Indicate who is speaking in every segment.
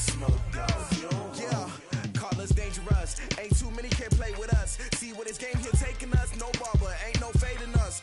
Speaker 1: smoke, dog. Yeah, call us dangerous. Ain't too many can play with us. See what this game here taking us. No barber, ain't no fading us.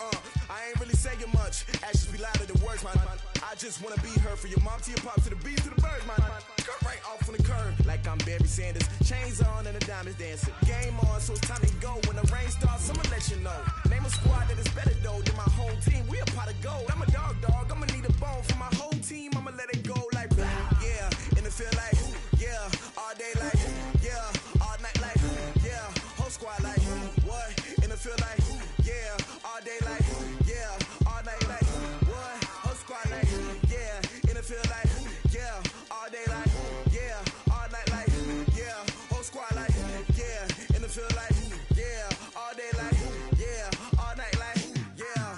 Speaker 1: I ain't really saying much. Actions be louder than words, man. I just wanna be heard for your mom to your pop to the beat to the birds, man. Cut right off on the curb like I'm Barry Sanders. Chains on and the diamonds dancing. Game on, so it's time to go. When the rain starts, I'ma let you know. Name a squad that is better though than my home team. We a pot of gold. I'm a dog. I'ma need a bone for my whole team. I'ma let it go like yeah. In the field like yeah. All day like yeah. All night like yeah. Whole squad like what? In the field like yeah. All day like yeah. All night like what? Whole squad like yeah. In the field like yeah. All day like yeah. All night like yeah. Whole squad like yeah. In the field like yeah. All day like yeah. All night like yeah.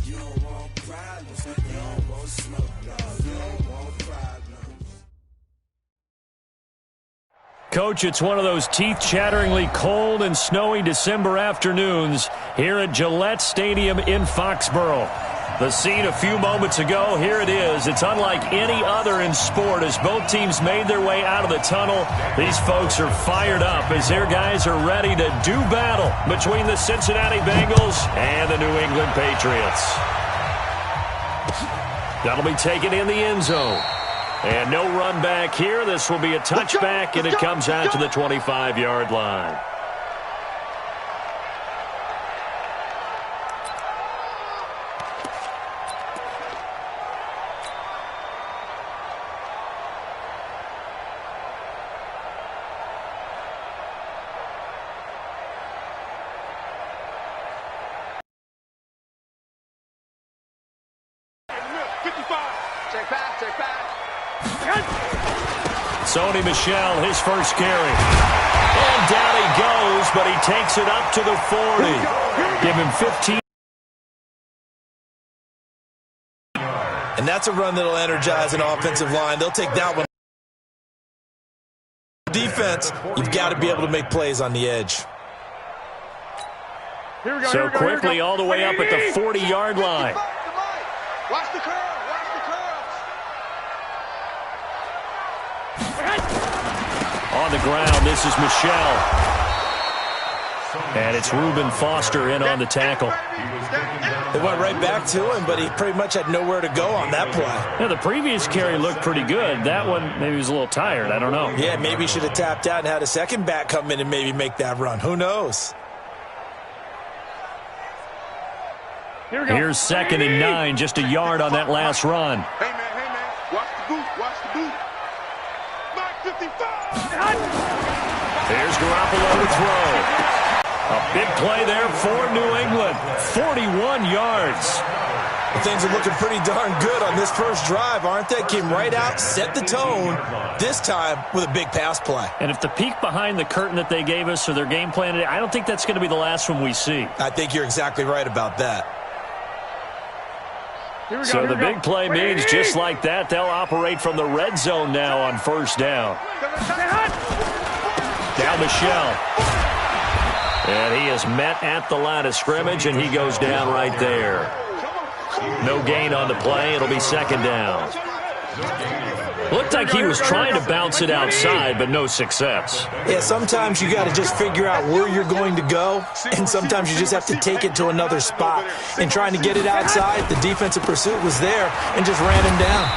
Speaker 1: You don't want problems. You don't want smoke, dog. You don't want problems.
Speaker 2: Coach, it's one of those teeth-chatteringly cold and snowy December afternoons here at Gillette Stadium in Foxborough. The scene a few moments ago, here it is. It's unlike any other in sport as both teams made their way out of the tunnel. These folks are fired up as their guys are ready to do battle between the Cincinnati Bengals and the New England Patriots. That'll be taken in the end zone. And no run back here. This will be a touchback, and it comes out to the 25-yard line. Sony Michel, his first carry. And down he goes, but he takes it up to the 40. Give him 15.
Speaker 3: And that's a run that'll energize an offensive line. They'll take that one. Defense, you've got to be able to make plays on the edge.
Speaker 2: So quickly all the way up at the 40-yard line.
Speaker 4: Watch the curl.
Speaker 2: On the ground, this is Michel. And it's Reuben Foster in on the tackle.
Speaker 3: They went right back to him, but he pretty much had nowhere to go on that play.
Speaker 2: Yeah, the previous carry looked pretty good. That one, maybe he was a little tired. I don't know.
Speaker 3: Yeah, maybe he should have tapped out and had a second back come in and maybe make that run. Who knows?
Speaker 2: Here's 2nd and 9, just a yard on that last run.
Speaker 4: Hey, man. Watch the boot. Mark 55.
Speaker 2: Here's Garoppolo to throw. A big play there for New England. 41 yards.
Speaker 3: Well, things are looking pretty darn good on this first drive, aren't they? Came right out, set the tone, this time with a big pass play.
Speaker 2: And if the peek behind the curtain that they gave us or their game plan today, I don't think that's going to be the last one we see.
Speaker 3: I think you're exactly right about that.
Speaker 2: So the big play means just like that, they'll operate from the red zone now on first down. Down Michel. And he is met at the line of scrimmage, and he goes down right there. No gain on the play. It'll be 2nd down. Looked like he was trying to bounce it outside, but no success.
Speaker 3: Yeah, sometimes you got to just figure out where you're going to go, and sometimes you just have to take it to another spot. And trying to get it outside, the defensive pursuit was there and just ran him down.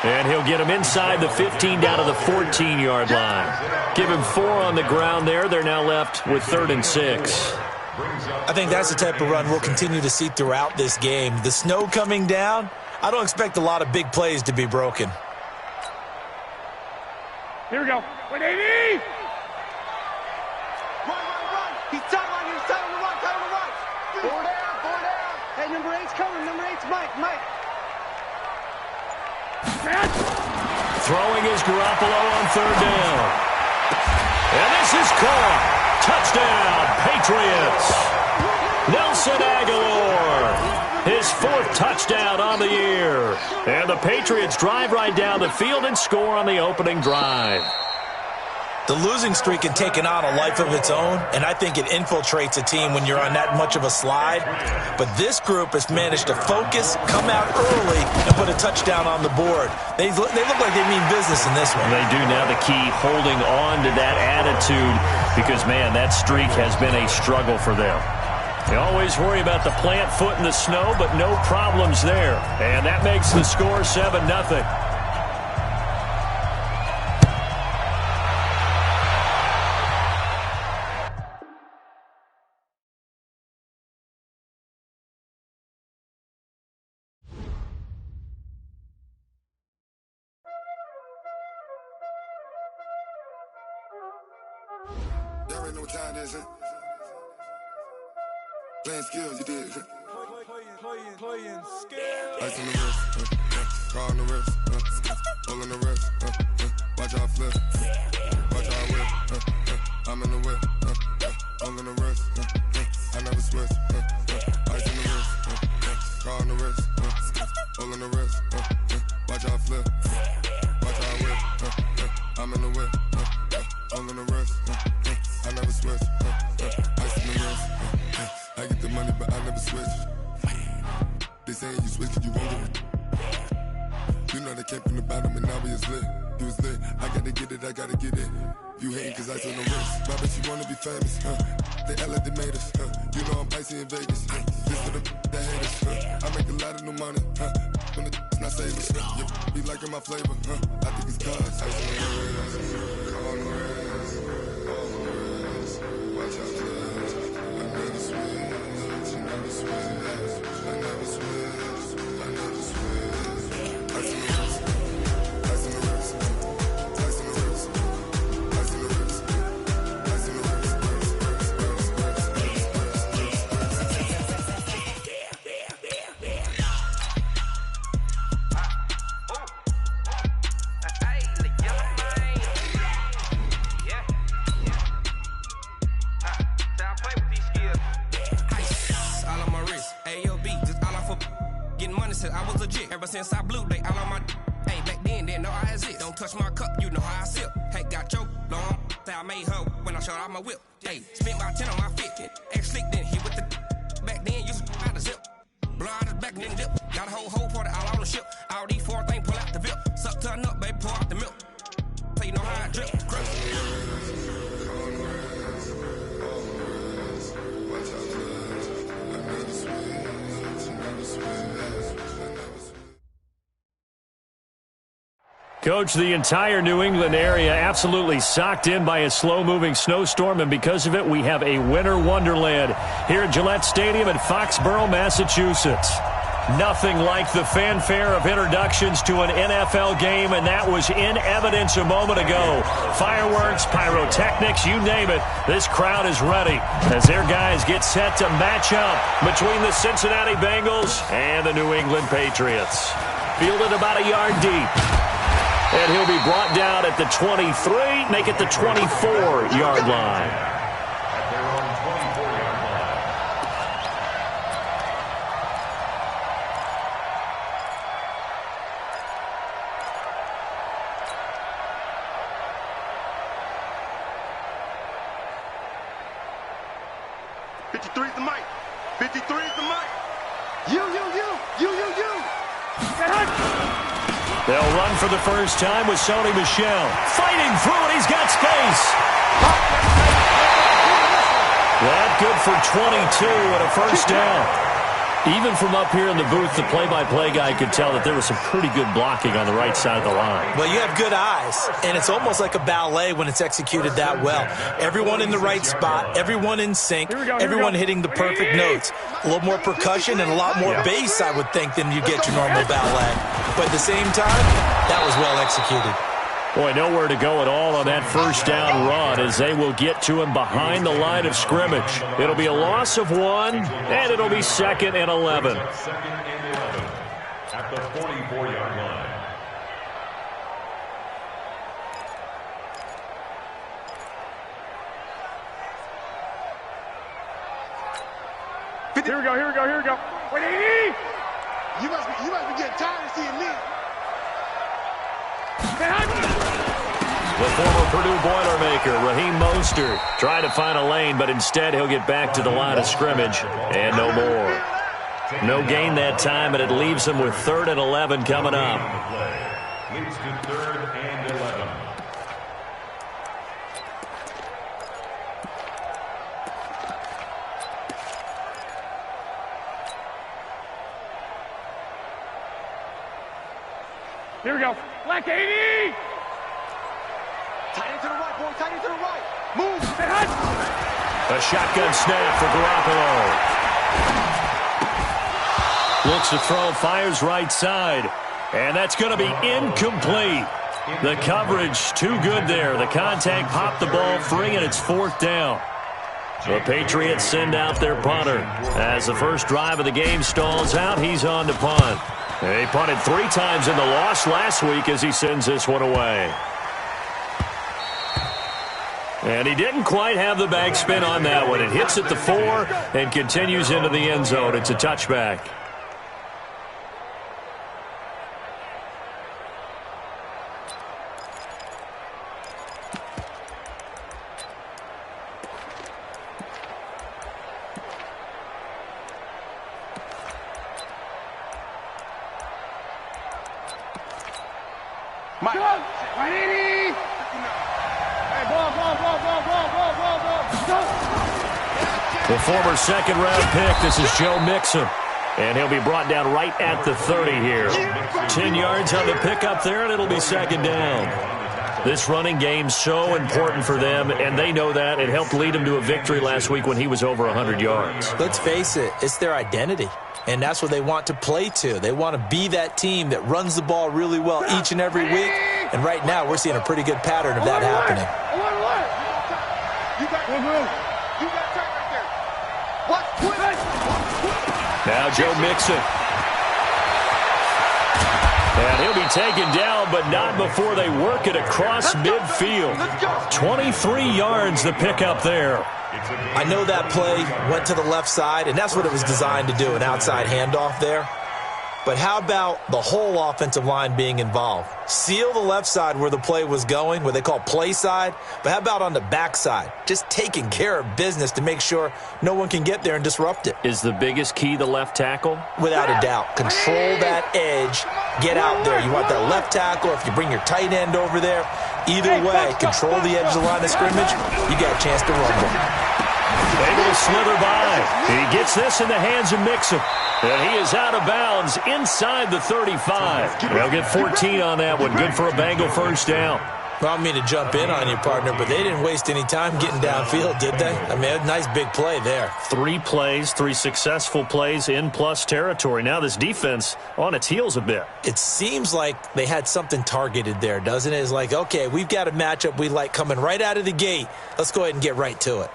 Speaker 2: And he'll get him inside the 15 down to the 14-yard line. Give him 4 on the ground there. They're now left with 3rd and 6.
Speaker 3: I think that's the type of run we'll continue to see throughout this game. The snow coming down, I don't expect a lot of big plays to be broken.
Speaker 4: Here we go. 180. Run. He's tight on you. Tight on the right. Four down. Hey, number 8's coming. Number 8's Mike.
Speaker 2: Throwing is Garoppolo on 3rd down. And this is caught. Touchdown, Patriots. Nelson Aguilar. His 4th touchdown on the year. And the Patriots drive right down the field and score on the opening drive.
Speaker 3: The losing streak had taken on a life of its own, and I think it infiltrates a team when you're on that much of a slide. But this group has managed to focus, come out early, and put a touchdown on the board. They look like they mean business in this one.
Speaker 2: They do. Now the key, holding on to that attitude, because, man, that streak has been a struggle for them. They always worry about the plant foot in the snow, but no problems there. And that makes the score 7-0.
Speaker 5: Y'all already know what time it is, huh? Playing skills, you did. Playing skills. Ice on the wrist, car on the wrist, hole in the wrist, watch out flip, watch out whip, I'm in the whip, hole in the wrist, I never switch, ice on the wrist, car on the wrist, hole in the wrist, watch out flip, watch out whip, I'm in the whip, hole in the wrist, I never switch, ice on the wrist, I get the money but I never switch. They saying you switch 'cause you won't get it. You know they came from the bottom and now we is lit. You was lit, I gotta get it, I gotta get it. You hating 'cause ice on the wrist. Why bet you wanna be famous, They act like they made us, You know I'm icy in Vegas, This for the that hate us, I make a lot of new money, When the not savers, Be liking my flavor, I think it's cause ice on the wrist, on the wrist, on the wrist. Watch out, cuz I never switch, I never switch, I never switch, I never switch. Ice on the wrist, ice on the wrist, ice on the wrist, ice on the wrist, ice on the wrist,
Speaker 6: I was legit ever since I blew they all on my hey back then didn't know I exist. Don't touch my cup, you know how I sip. Hey, got choked long that I made her when I showed out my whip. Hey, spent about 10 on my fit. Ex slick then hit with the back then used to out the zip. Blow out his back then dip. Got a whole party all on the ship. All these 4 things pull out the VIP. Suck turn up, baby, pour out the milk. So you know how I drip. Crush.
Speaker 2: Coach, the entire New England area absolutely socked in by a slow-moving snowstorm, and because of it, we have a winter wonderland here at Gillette Stadium in Foxborough, Massachusetts. Nothing like the fanfare of introductions to an NFL game, and that was in evidence a moment ago. Fireworks, pyrotechnics, you name it. This crowd is ready as their guys get set to match up between the Cincinnati Bengals and the New England Patriots. Fielded about a yard deep. And he'll be brought down at the 23, make it the 24-yard line.
Speaker 7: At their own 24-yard line.
Speaker 5: '53 is the mic. 53 is the mic.
Speaker 4: You.
Speaker 2: They'll run for the first time with Sony Michel. Fighting through it, he's got space. That good for 22 and a first down. Even from up here in the booth, the play-by-play guy could tell that there was some pretty good blocking on the right side of the line.
Speaker 3: Well, you have good eyes, and it's almost like a ballet when it's executed that well. Everyone in the right spot, everyone in sync, everyone hitting the perfect notes. A little more percussion and a lot more bass, I would think, than you get your normal ballet. But at the same time, that was well executed.
Speaker 2: Boy, nowhere to go at all on that first down run as they will get to him behind the line of scrimmage. It'll be a loss of 1, and it'll be 2nd and 11.
Speaker 7: Second and 11 at the 44-yard line.
Speaker 4: Here we go. Wait, NE! You must be getting tired of seeing me.
Speaker 2: The former Purdue Boilermaker, Raheem Mostert, trying to find a lane, but instead he'll get back to the line of scrimmage and no more. No gain that time, and it leaves him with 3rd and 11 coming up.
Speaker 7: Leads to 3rd and 11.
Speaker 4: Here we go. Black 80! Tight end to the right, boy. Tight end to the right. Move.
Speaker 2: A shotgun snap for Garoppolo. Looks to throw, fires right side. And that's going to be incomplete. The coverage too good there. The contact popped the ball free, and it's 4th down. The Patriots send out their punter. As the first drive of the game stalls out, he's on to punt. He punted 3 times in the loss last week as he sends this one away. And he didn't quite have the backspin on that one. It hits at the 4 and continues into the end zone. It's a touchback. The former second-round pick, this is Joe Mixon. And he'll be brought down right at the 30 here. 10 yards on the pickup there, and it'll be 2nd down. This running game's so important for them, and they know that. It helped lead them to a victory last week when he was over 100 yards.
Speaker 3: Let's face it, it's their identity. And that's what they want to play to. They want to be that team that runs the ball really well each and every week. And right now, we're seeing a pretty good pattern of that happening.
Speaker 2: Now Joe Mixon. And he'll be taken down, but not before they work it across midfield. 23 yards the pickup there.
Speaker 3: I know that play went to the left side, and that's what it was designed to do, an outside handoff there. But how about the whole offensive line being involved? Seal the left side where the play was going, what they call play side. But how about on the back side? Just taking care of business to make sure no one can get there and disrupt it.
Speaker 2: Is the biggest key the left tackle?
Speaker 3: Without a doubt. Control that edge. Get out there. You want that left tackle, if you bring your tight end over there. Either way, control the edge of the line of scrimmage. You got a chance to rumble.
Speaker 2: Able to slither by. He gets this in the hands of Mixon. And he is out of bounds inside the 35. They'll get 14 on that one. Good for a Bengal first down.
Speaker 3: Well, I don't mean to jump in on you, partner, but they didn't waste any time getting downfield, did they? I mean, a nice big play there.
Speaker 2: 3 plays, 3 successful plays in plus territory. Now this defense on its heels a bit.
Speaker 3: It seems like they had something targeted there, doesn't it? It's like, okay, we've got a matchup we like coming right out of the gate. Let's go ahead and get right to it.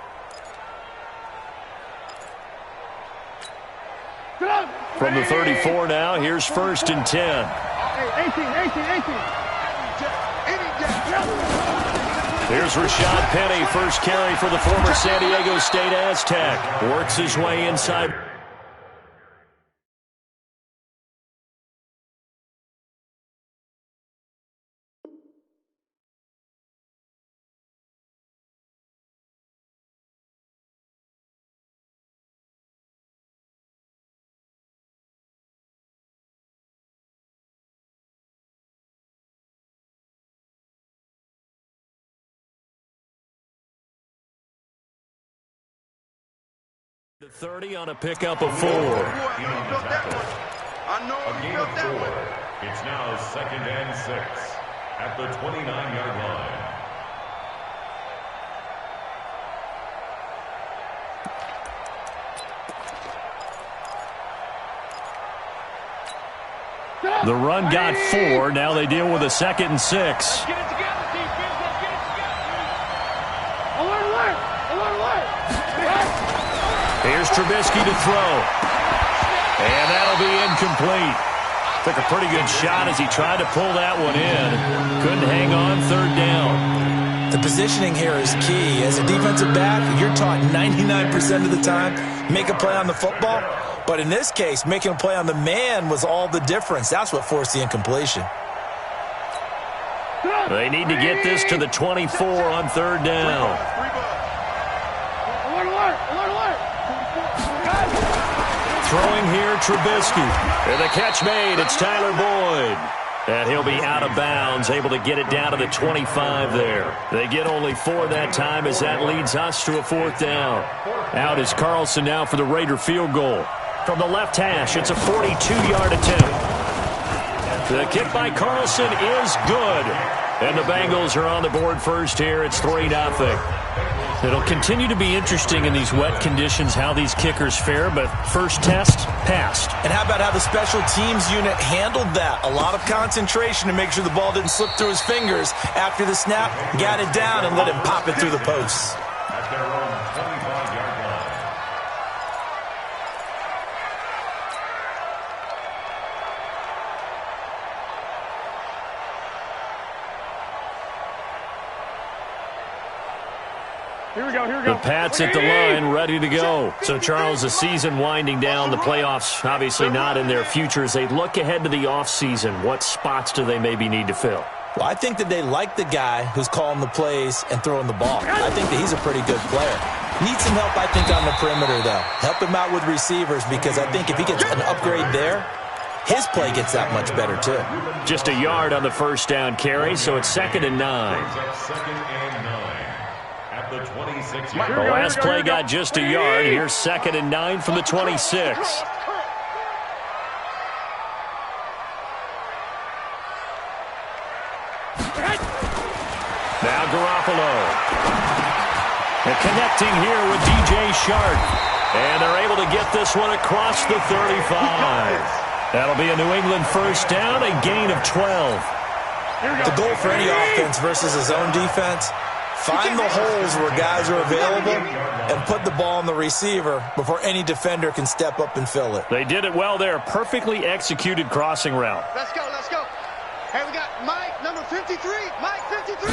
Speaker 2: From the 34 now, here's 1st and 10.
Speaker 4: 18.
Speaker 2: Here's Rashad Penny, first carry for the former San Diego State Aztec. Works his way inside. The 30 on a pickup of 4.
Speaker 7: A gain of 4. It's now 2nd and 6 at the 29-yard line.
Speaker 2: The run got 4. Now they deal with a 2nd and 6.
Speaker 4: Get it together, defense. Let's get it together. Alert.
Speaker 2: Here's Trubisky to throw. And that'll be incomplete. Took a pretty good shot as he tried to pull that one in. Couldn't hang on, 3rd down.
Speaker 3: The positioning here is key. As a defensive back, you're taught 99% of the time, make a play on the football. But in this case, making a play on the man was all the difference. That's what forced the incompletion.
Speaker 2: They need to get this to the 24 on third down. Throwing here, Trubisky. And the catch made, it's Tyler Boyd. And he'll be out of bounds, able to get it down to the 25 there. They get only 4 that time as that leads us to a 4th down. Out is Carlson now for the Raider field goal. From the left hash, it's a 42-yard attempt. The kick by Carlson is good. And the Bengals are on the board first here. It's 3-0. It'll continue to be interesting in these wet conditions how these kickers fare, but first test, passed.
Speaker 3: And how about how the special teams unit handled that? A lot of concentration to make sure the ball didn't slip through his fingers. After the snap, got it down and let him pop it through the posts.
Speaker 7: At their own 25-yard line.
Speaker 8: Here we go.
Speaker 2: The Pats at the line, ready to go. So, Charles, the season winding down, the playoffs obviously not in their future. As they look ahead to the offseason, what spots do they maybe need to fill?
Speaker 3: Well, I think that they like the guy who's calling the plays and throwing the ball. I think that he's a pretty good player. Needs some help, I think, on the perimeter, though. Help him out with receivers because I think if he gets an upgrade there, his play gets that much better, too.
Speaker 2: Just a yard on the first down carry, so it's 2nd and 9.
Speaker 7: Second and 9 at the 26-yard
Speaker 2: The
Speaker 7: line.
Speaker 2: last play got just a yard. Here's 2nd and 9 from the 26. Now Garoppolo. And connecting here with DJ Shark. And they're able to get this one across the 35. That'll be a New England first down, a gain of 12.
Speaker 3: The goal for any offense versus his own defense, find the holes where guys are available and put the ball on the receiver before any defender can step up and fill it.
Speaker 2: They did it well there. Perfectly executed crossing route.
Speaker 4: Let's go, let's go. Hey, we got Mike, number 53. Mike, 53.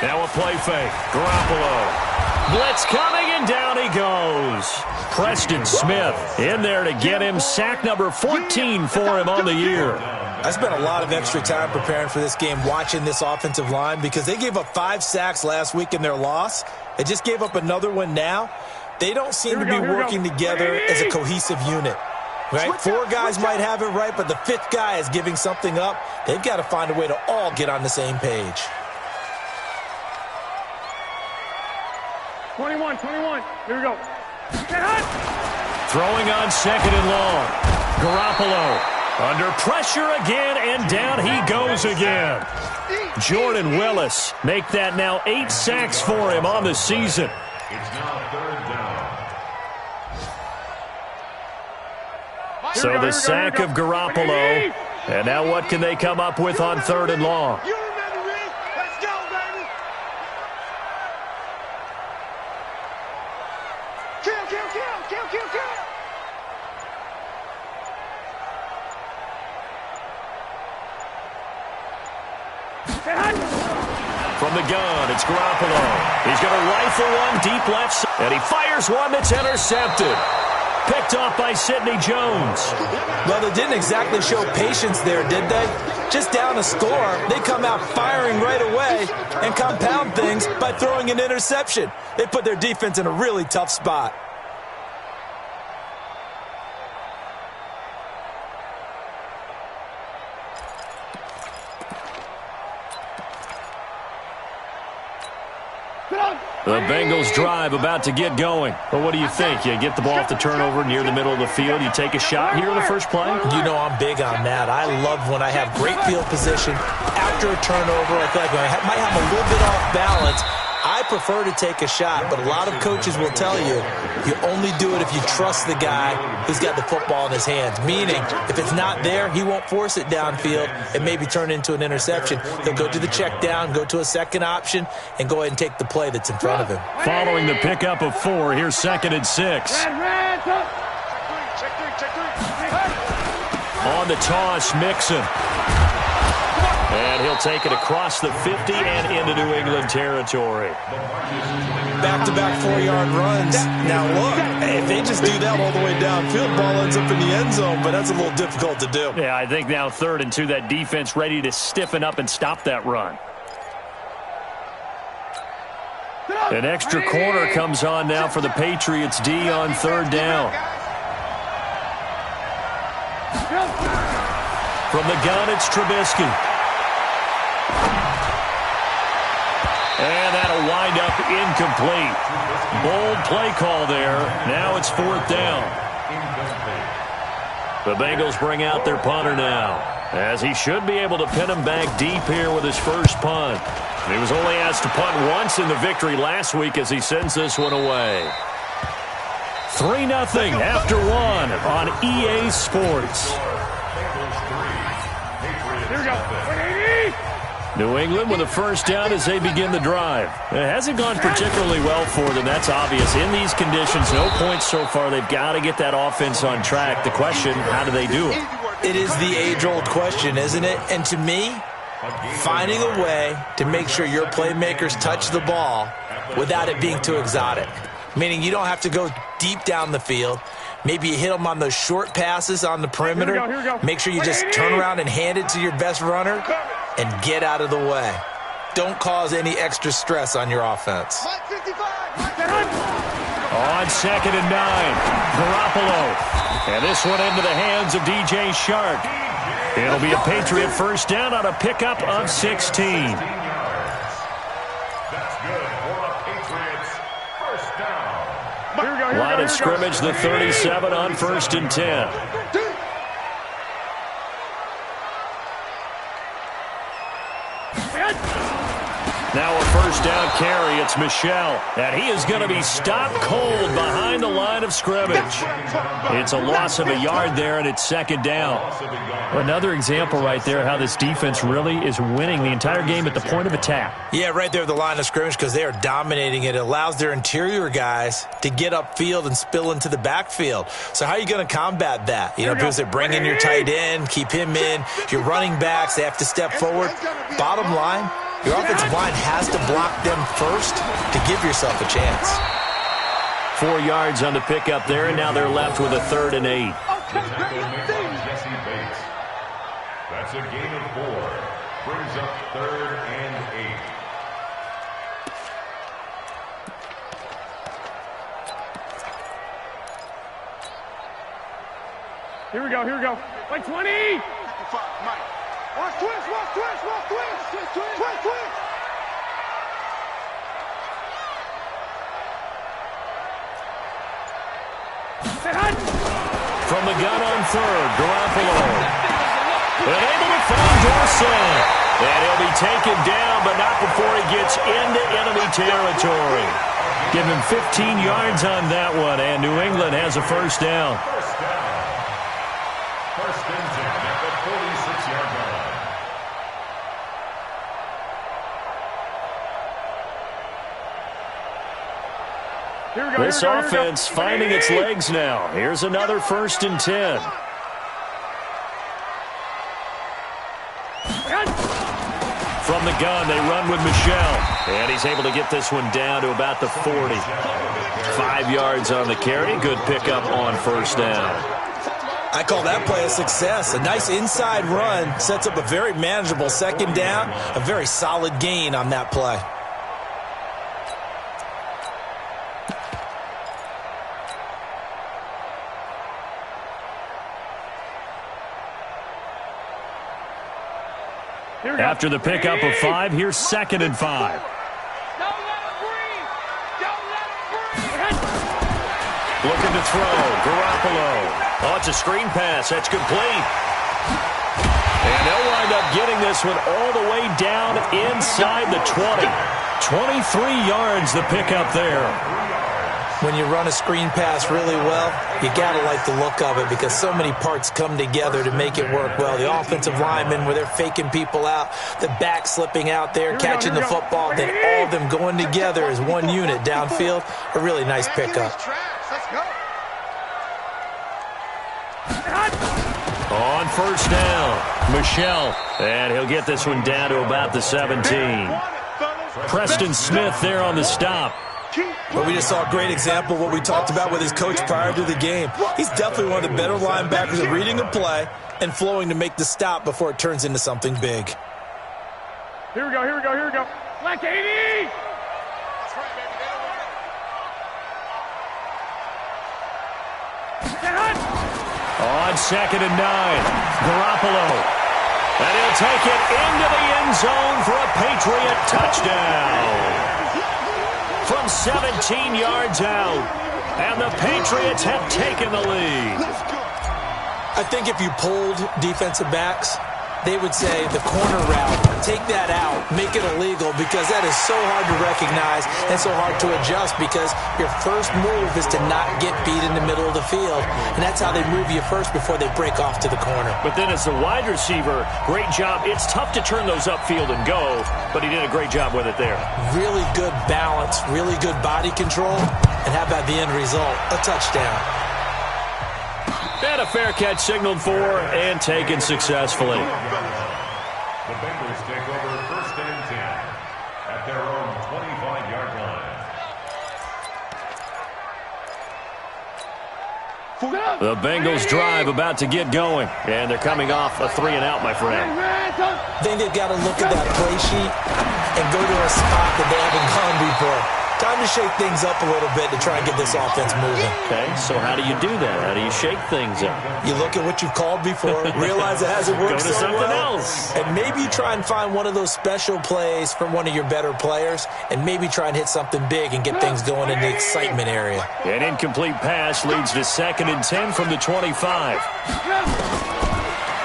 Speaker 2: Now a play fake. Garoppolo. Blitz coming, and down he goes. Preston Smith in there to get him. Sack number 14 for him on the year.
Speaker 3: I spent a lot of extra time preparing for this game watching this offensive line because they gave up 5 sacks last week in their loss. They just gave up another one now. They don't seem to be working together as a cohesive unit. Right? 4 guys might have it right, but the 5th guy is giving something up. They've got to find a way to all get on the same page.
Speaker 8: 21. Here we go.
Speaker 2: Throwing on 2nd and long. Garoppolo under pressure again, and down he goes again. Jordan Willis make that now 8 sacks for him on the season.
Speaker 7: It's now 3rd down.
Speaker 2: So the sack of Garoppolo. And now what can they come up with on 3rd and long?
Speaker 4: You remember me? Let's go, baby. Kill.
Speaker 2: From the gun, it's Garoppolo. He's going to rifle one deep left side, and he fires one that's intercepted. Picked off by Sidney Jones.
Speaker 3: Well, they didn't exactly show patience there, did they? Just down a score, they come out firing right away and compound things by throwing an interception. They put their defense in a really tough spot.
Speaker 2: The Bengals drive about to get going. Well, what do you think? You get the ball off the turnover near the middle of the field. You take a shot here in the first play?
Speaker 3: You know I'm big on that. I love when I have great field position. After a turnover, I feel like I might have a little bit off balance. I prefer to take a shot, but a lot of coaches will tell you, you only do it if you trust the guy who's got the football in his hands. Meaning, if it's not there, he won't force it downfield and maybe turn it into an interception. He'll go to the check down, go to a second option, and go ahead and take the play that's in front of him.
Speaker 2: Following the pickup of 4, here's 2nd and 6.
Speaker 4: Check three.
Speaker 2: On the toss, Mixon. And he'll take it across the 50 and into New England territory.
Speaker 3: Back-to-back 4-yard runs. Now, look, if they just do that all the way downfield, ball ends up in the end zone, but that's a little difficult to do.
Speaker 2: Yeah, I think now 3rd and 2, that defense ready to stiffen up and stop that run. An extra corner comes on now for the Patriots D on 3rd down. From the gun, it's Trubisky. And that'll wind up incomplete. Bold play call there. Now it's 4th down. The Bengals bring out their punter now, as he should be able to pin him back deep here with his first punt. He was only asked to punt once in the victory last week as he sends this one away. 3-0 after 1 on EA Sports.
Speaker 8: Here we go.
Speaker 2: New England with a first down as they begin the drive. It hasn't gone particularly well for them, that's obvious. In these conditions, no points so far. They've got to get that offense on track. The question, how do they do it?
Speaker 3: It is the age-old question, isn't it? And to me, finding a way to make sure your playmakers touch the ball without it being too exotic. Meaning you don't have to go deep down the field. Maybe you hit them on those short passes on the perimeter.
Speaker 8: Here we go.
Speaker 3: Make sure you just turn around and hand it to your best runner and get out of the way. Don't cause any extra stress on your offense.
Speaker 2: On 2nd and 9, Garoppolo. And this one into the hands of DJ Shark. It'll be a Patriot first down on a pickup of 16.
Speaker 7: That's good for a Patriots first down.
Speaker 2: Line of scrimmage, the 37 on 1st and 10. Now a first down carry. It's Michel. And he is going to be stopped cold behind the line of scrimmage. It's a loss of a yard there, and it's 2nd down. Another example right there how this defense really is winning the entire game at the point of attack.
Speaker 3: Yeah, right there at the line of scrimmage because they are dominating it. It allows their interior guys to get upfield and spill into the backfield. So how are you going to combat that? You know, because they bring in your tight end, keep him in. Your running backs, they have to step forward. Bottom line, your offensive line has to block them first to give yourself a chance.
Speaker 2: 4 yards on the pickup there, and now they're left with a 3rd and 8.
Speaker 7: That's a gain of 4. Brings up 3rd and 8.
Speaker 8: Here we go. Like 20.
Speaker 4: Watch twist.
Speaker 2: From the gun on 3rd, Garoppolo. And able to find Dorsey. And he'll be taken down, but not before he gets into enemy territory. Give him 15 yards on that one, and New England has a first down.
Speaker 7: First and 10 at the 46-yard line.
Speaker 2: This offense finding its legs now. Here's another 1st and 10. From the gun, they run with Michel. And he's able to get this one down to about the 40. 5 yards on the carry. Good pickup on first down.
Speaker 3: I call that play a success. A nice inside run sets up a very manageable 2nd down. A very solid gain on that play.
Speaker 2: After the pickup of 5, here's 2nd and 5.
Speaker 4: Don't let him breathe.
Speaker 2: Looking to throw. Garoppolo. Oh, it's a screen pass. That's complete. And they'll wind up getting this one all the way down inside the 20. 23 yards the pickup there.
Speaker 3: When you run a screen pass really well, you got to like the look of it because so many parts come together to make it work well. The offensive linemen where they're faking people out, the back slipping out there, catching the football, then all of them going together as one unit downfield. A really nice pickup.
Speaker 2: On first down, Michelle. And he'll get this one down to about the 17. Preston Smith there on the stop.
Speaker 3: Well, we just saw a great example of what we talked about with his coach prior to the game. He's definitely one of the better linebackers at reading a play and flowing to make the stop before it turns into something big.
Speaker 8: Here we go, here we go, here we go. Black 80!
Speaker 2: On 2nd and 9, Garoppolo. And he'll take it into the end zone for a Patriot touchdown. From 17 yards out. And the Patriots have taken the lead.
Speaker 3: I think if you polled defensive backs, they would say the corner route, take that out, make it illegal, because that is so hard to recognize and so hard to adjust, because your first move is to not get beat in the middle of the field, and that's how they move you first before they break off to the corner.
Speaker 2: But then as the wide receiver, great job. It's tough to turn those upfield and go, but he did a great job with it there.
Speaker 3: Really good balance, really good body control, and how about the end result? A touchdown.
Speaker 2: And a fair catch signaled for and taken successfully.
Speaker 7: The Bengals take over 1st and 10 at their own 25-yard line.
Speaker 2: The Bengals drive about to get going, and they're coming off a 3-and-out, my friend.
Speaker 3: I think they've got to look at that play sheet and go to a spot that they haven't gone before. Time to shake things up a little bit to try and get this offense moving.
Speaker 2: Okay, so how do you do that? How do you shake things up?
Speaker 3: You look at what you've called before, realize it hasn't worked
Speaker 2: Go to
Speaker 3: so
Speaker 2: something
Speaker 3: well,
Speaker 2: else.
Speaker 3: and maybe you try and find one of those special plays from one of your better players, and maybe try and hit something big and get things going in the excitement area.
Speaker 2: An incomplete pass leads to 2nd and 10 from the 25.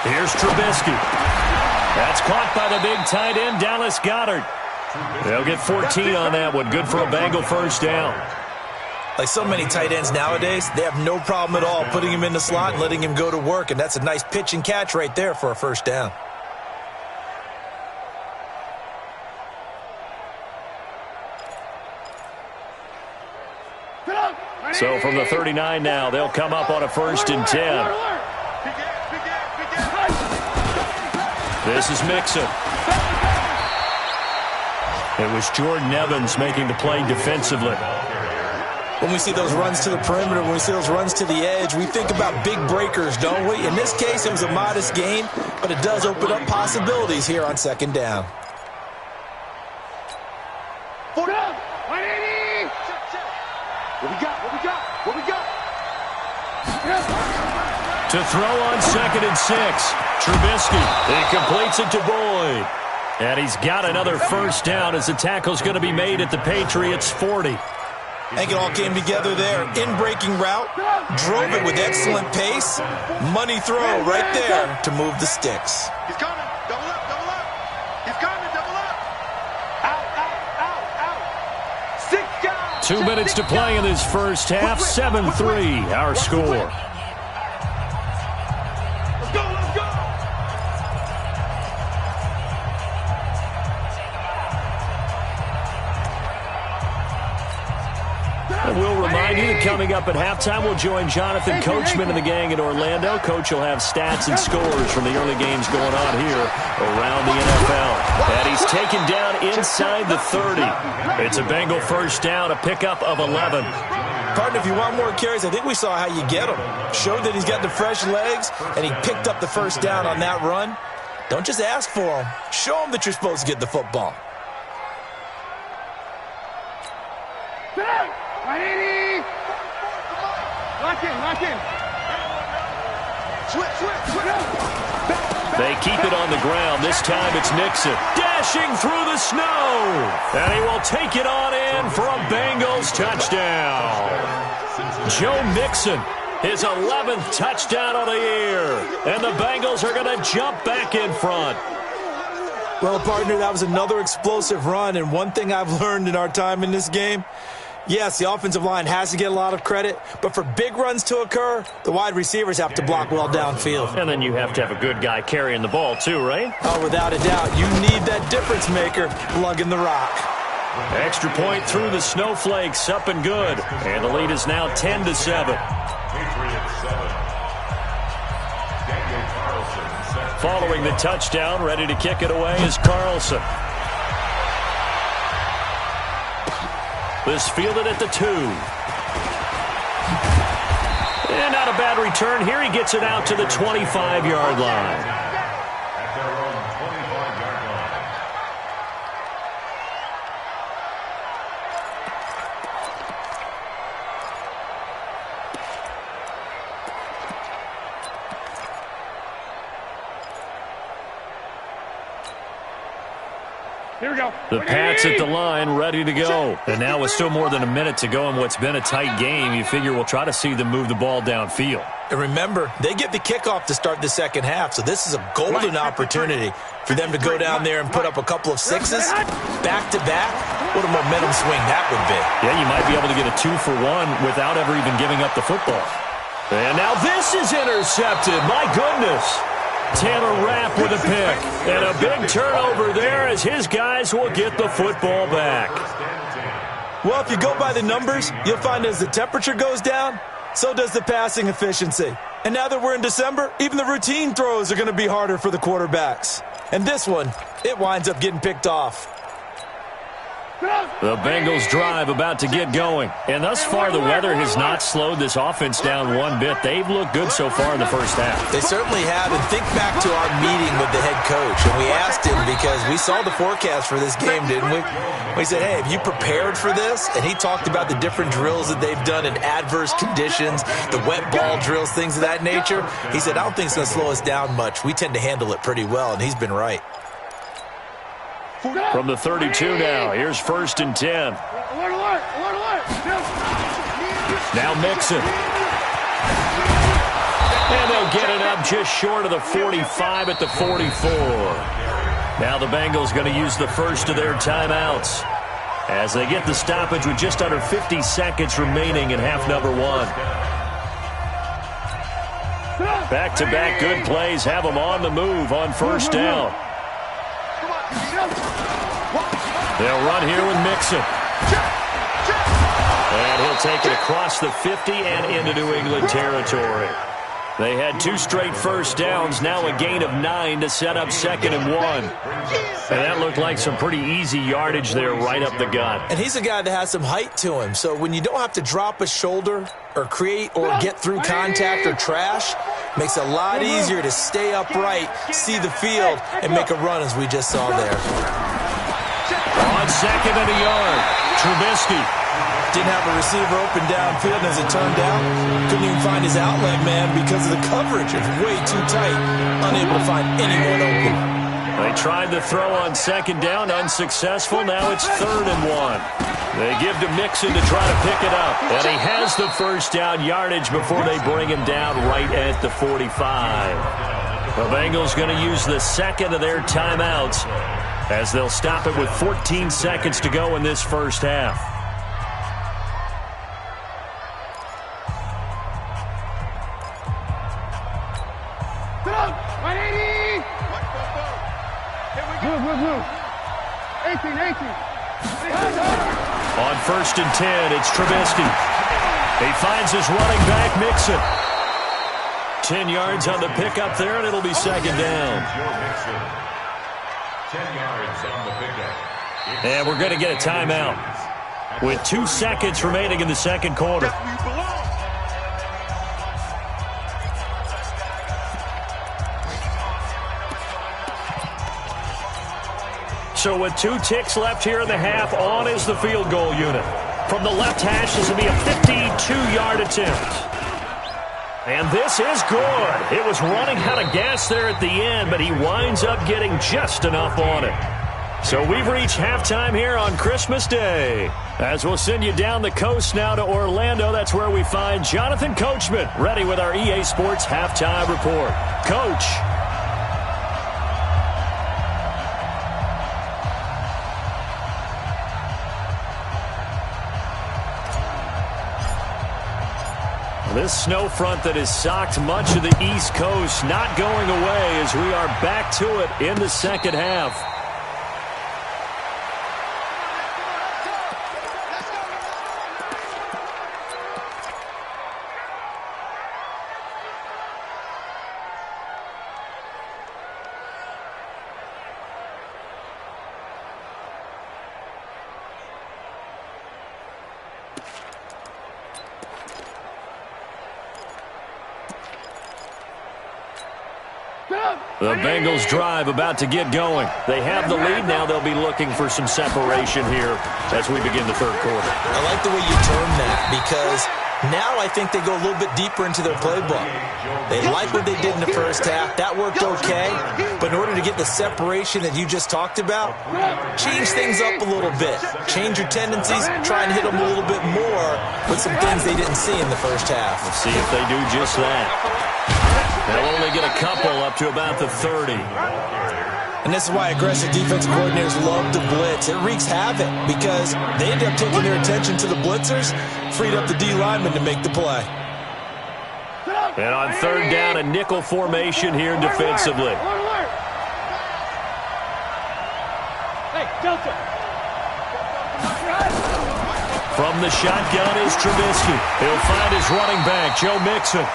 Speaker 2: Here's Trubisky. That's caught by the big tight end, Dallas Goedert. They'll get 14 on that one. Good for a Bengal first down.
Speaker 3: Like so many tight ends nowadays, they have no problem at all putting him in the slot and letting him go to work, and that's a nice pitch and catch right there for a first down.
Speaker 2: So from the 39 now, they'll come up on a 1st and 10. This is Mixon. It was Jordan Evans making the play defensively.
Speaker 3: When we see those runs to the perimeter, when we see those runs to the edge, we think about big breakers, don't we? In this case, it was a modest gain, but it does open up possibilities here on 2nd down.
Speaker 4: What we got? What we got? What we got?
Speaker 2: To throw on 2nd and 6. Trubisky. He completes it to Boyd. And he's got another first down as the tackle's going to be made at the Patriots' 40.
Speaker 3: I think it all came together there. In-breaking route, drove it with excellent pace. Money throw right there to move the sticks.
Speaker 4: He's coming. Double up, double up. He's coming, double up. Out, out, out, out. 6 down.
Speaker 2: 2 minutes to play in this first half. 7-3 our score.
Speaker 4: Let's go, let's go.
Speaker 2: And we'll remind you that coming up at halftime, we'll join Jonathan Coachman and the gang in Orlando. Coach will have stats and scores from the early games going on here around the NFL. And he's taken down inside the 30. It's a Bengal first down, a pickup of 11.
Speaker 3: Partner, if you want more carries, I think we saw how you get them. Showed that he's got the fresh legs, and he picked up the first down on that run. Don't just ask for him. Show him that you're supposed to get the football.
Speaker 4: Lock in, lock in. Switch, switch, switch.
Speaker 2: They keep it on the ground. This time it's Nixon dashing through the snow. And he will take it on in for a Bengals touchdown. Joe Mixon, his 11th touchdown of the year. And the Bengals are going to jump back in front.
Speaker 3: Well, partner, that was another explosive run. And one thing I've learned in our time in this game, yes, the offensive line has to get a lot of credit, but for big runs to occur, the wide receivers have to block well downfield.
Speaker 2: And then you have to have a good guy carrying the ball too, right?
Speaker 3: Oh, without a doubt. You need that difference maker lugging the rock.
Speaker 2: Extra point through the snowflakes, up and good. And the lead is now 10-7.
Speaker 7: Patriots 7. Daniel
Speaker 2: Following the touchdown, ready to kick it away is Carlson. This fielded at the 2. And not a bad return here. He gets it out to the 25-yard line.
Speaker 7: At their own 25-yard line.
Speaker 8: Here we go.
Speaker 2: The Pats at the line, ready to go. And now with still more than a minute to go in what's been a tight game, you figure we'll try to see them move the ball downfield.
Speaker 3: And remember, they get the kickoff to start the second half, so this is a golden opportunity for them to go down there and put up a couple of sixes back-to-back. What a momentum swing that would be.
Speaker 2: Yeah, you might be able to get a 2-for-1 without ever even giving up the football. And now this is intercepted. My goodness. Tanner Rapp with a pick. And a big turnover there as his guys will get the football back.
Speaker 3: Well, if you go by the numbers, you'll find as the temperature goes down, so does the passing efficiency. And now that we're in December, even the routine throws are going to be harder for the quarterbacks. And this one, it winds up getting picked off.
Speaker 2: The Bengals drive about to get going. And thus far, the weather has not slowed this offense down one bit. They've looked good so far in the first half.
Speaker 3: They certainly have. And think back to our meeting with the head coach. And we asked him, because we saw the forecast for this game, didn't we? We said, hey, have you prepared for this? And he talked about the different drills that they've done in adverse conditions, the wet ball drills, things of that nature. He said, I don't think it's going to slow us down much. We tend to handle it pretty well, and he's been right.
Speaker 2: From the 32 now, here's 1st and 10.
Speaker 8: Alert, alert, alert, alert.
Speaker 2: Now Mixon. And they'll get it up just short of the 45 at the 44. Now the Bengals going to use the first of their timeouts as they get the stoppage with just under 50 seconds remaining in half number 1. Back-to-back good plays have them on the move on 1st down. They'll run here with Mixon. And he'll take it across the 50 and into New England territory. They had 2 straight first downs, now a gain of 9 to set up 2nd and 1. And that looked like some pretty easy yardage there right up the gut.
Speaker 3: And he's a guy that has some height to him, so when you don't have to drop a shoulder or create or get through contact or trash, makes it a lot easier to stay upright, see the field, and make a run as we just saw there.
Speaker 2: On 2nd and a yard, Trubisky.
Speaker 3: Didn't have a receiver open downfield, and as it turned out, couldn't even find his outlet man because of the coverage. It's way too tight, unable to find anyone open.
Speaker 2: They tried to throw on 2nd down, unsuccessful. Now it's 3rd and 1. They give to Mixon to try to pick it up. And he has the first down yardage before they bring him down right at the 45. The Bengals going to use the 2nd of their timeouts as they'll stop it with 14 seconds to go in this first half. On 1st and 10, it's Trubisky. He finds his running back, Mixon. 10 yards on the pickup there, and it'll be 2nd down.
Speaker 7: 10 yards on the pickup.
Speaker 2: And we're going to get a timeout with 2 seconds remaining in the 2nd quarter. So with 2 ticks left here in the half, on is the field goal unit. From the left hash, this will be a 52-yard attempt. And this is good. It was running out of gas there at the end, but he winds up getting just enough on it. So we've reached halftime here on Christmas Day. As we'll send you down the coast now to Orlando, that's where we find Jonathan Coachman, ready with our EA Sports Halftime Report. Coach. This snow front that has socked much of the East Coast not going away as we are back to it in the 2nd half. The Bengals drive about to get going. They have the lead. Now they'll be looking for some separation here as we begin the third quarter.
Speaker 3: I like the way you term that because now I think they go a little bit deeper into their playbook. They like what they did in the first half. That worked okay. But in order to get the separation that you just talked about, change things up a little bit. Change your tendencies. Try and hit them a little bit more with some things they didn't see in the first half.
Speaker 2: Let's see if they do just that. They'll only get a couple up to about the 30.
Speaker 3: And this is why aggressive defensive coordinators love to blitz. It wreaks havoc because they end up taking their attention to the blitzers, freed up the D lineman to make the play.
Speaker 2: And on third down, a nickel formation here defensively.
Speaker 8: Hey, Delta.
Speaker 2: From the shotgun is Trubisky. He'll find his running back, Joe Mixon.